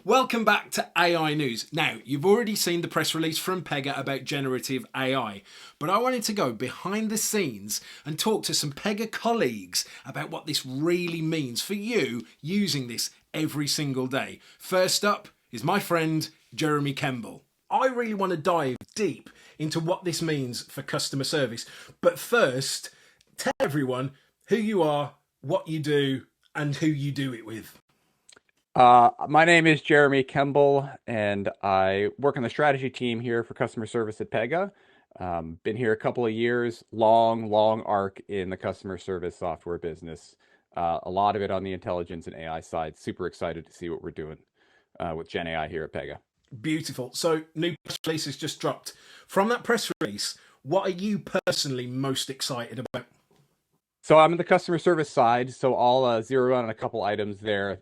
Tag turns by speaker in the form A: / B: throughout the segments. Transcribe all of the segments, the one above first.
A: Welcome back to AI News. Now, you've already seen the press release from Pega about generative AI, but I wanted to go behind the scenes and talk to some Pega colleagues about what this really means for you using this every single day. First up is my friend Jeremy Kembel. I really want to dive deep into what this means for customer service, but first, tell everyone who you are, what you do, and who you do it with.
B: My name is Jeremy Kembel, and I work on the strategy team here for customer service at Pega. Been here a couple of years, long arc in the customer service software business. A lot of it on the intelligence and AI side. Super excited to see what we're doing with GenAI here at Pega.
A: Beautiful. So, new press release has just dropped. From that press release, what are you personally most excited about?
B: So I'm in the customer service side, so I'll zero in on a couple items there.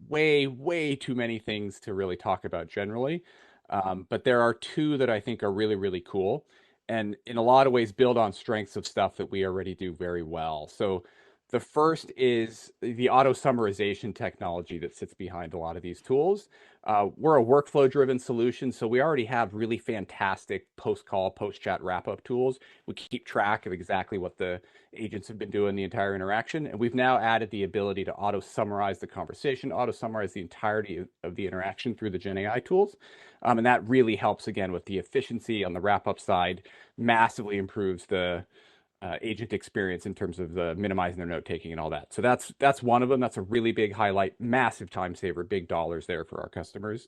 B: Way too many things to really talk about generally. But there are two that I think are really cool, and in a lot of ways build on strengths of stuff that we already do very well. So the first is the auto summarization technology that sits behind a lot of these tools. We're a workflow driven solution, so we already have really fantastic post-call, post-chat wrap-up tools. We keep track of exactly what the agents have been doing the entire interaction, and we've now added the ability to auto summarize the conversation, auto summarize the entirety of the interaction through the Gen AI tools. And that really helps again with the efficiency on the wrap-up side, massively improves the agent experience in terms of the minimizing their note taking and all that. So that's one of them. That's a really big highlight, massive time saver, big dollars there for our customers.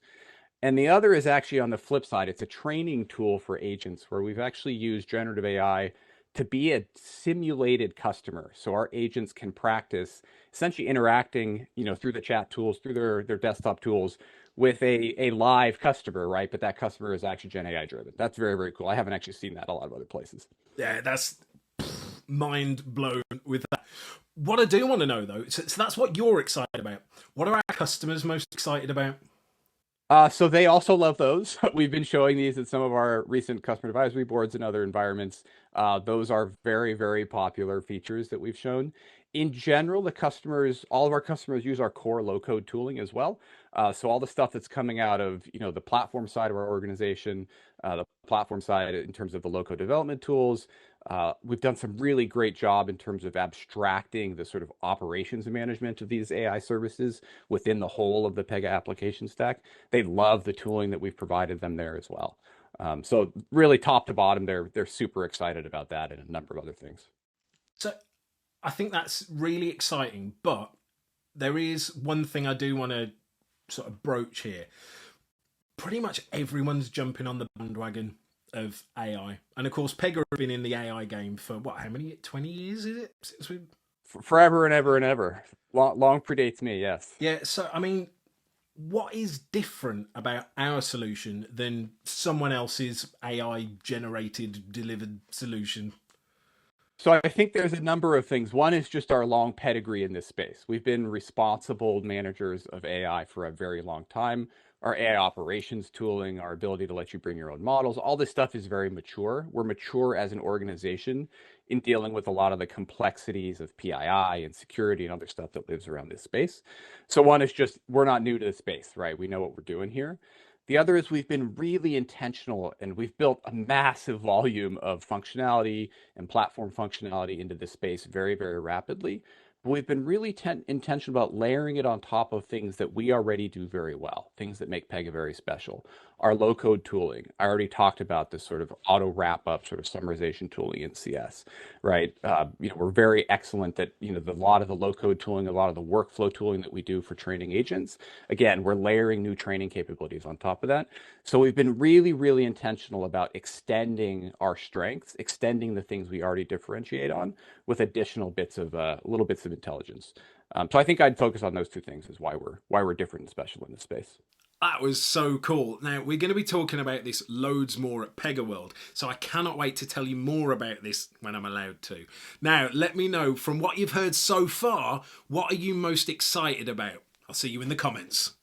B: And the other is actually on the flip side. It's a training tool for agents where we've actually used generative AI to be a simulated customer. So our agents can practice essentially interacting, through the chat tools, through their desktop tools with a live customer, right? But that customer is actually Gen AI driven. That's very cool. I haven't actually seen that a lot of other places.
A: Yeah, that's mind blown with that. What I do want to know though, so that's what you're excited about. What are our customers most excited about?
B: So they also love those. We've been showing these at some of our recent customer advisory boards and other environments. Those are very popular features that we've shown. In general, all of our customers use our core low-code tooling as well. So all the stuff that's coming out of, the platform side of our organization, the platform side in terms of the low-code development tools, we've done some really great job in terms of abstracting the sort of operations management of these AI services within the whole of the Pega application stack. They love the tooling that we've provided them there as well. So really top to bottom, they're super excited about that and a number of other things.
A: So I think that's really exciting, but there is one thing I do want to sort of broach here. Pretty much everyone's jumping on the bandwagon of AI. And of course, Pega have been in the AI game for what, how many, 20 years is it? Since we
B: Forever and ever and ever. Long predates me, yes.
A: Yeah, so I mean, what is different about our solution than someone else's AI generated delivered solution?
B: So I think there's a number of things. One is just our long pedigree in this space. We've been responsible managers of AI for a very long time. Our AI operations tooling, our ability to let you bring your own models, all this stuff is very mature. We're mature as an organization in dealing with a lot of the complexities of PII and security and other stuff that lives around this space. So one is just we're not new to the space, right? We know what we're doing here. The other is we've been really intentional and we've built a massive volume of functionality and platform functionality into this space very rapidly. But we've been really intentional about layering it on top of things that we already do very well, things that make Pega very special. Our low code tooling. I already talked about this sort of auto wrap up sort of summarization tooling in CS, right? We're very excellent at, a lot of the low code tooling, a lot of the workflow tooling that we do for training agents. Again, we're layering new training capabilities on top of that. So we've been really intentional about extending our strengths, extending the things we already differentiate on with additional little bits of intelligence. So I think I'd focus on those two things as why we're different and special in this space.
A: That was so cool. Now, we're going to be talking about this loads more at Pega World, so I cannot wait to tell you more about this when I'm allowed to. Now, let me know from what you've heard so far, what are you most excited about? I'll see you in the comments.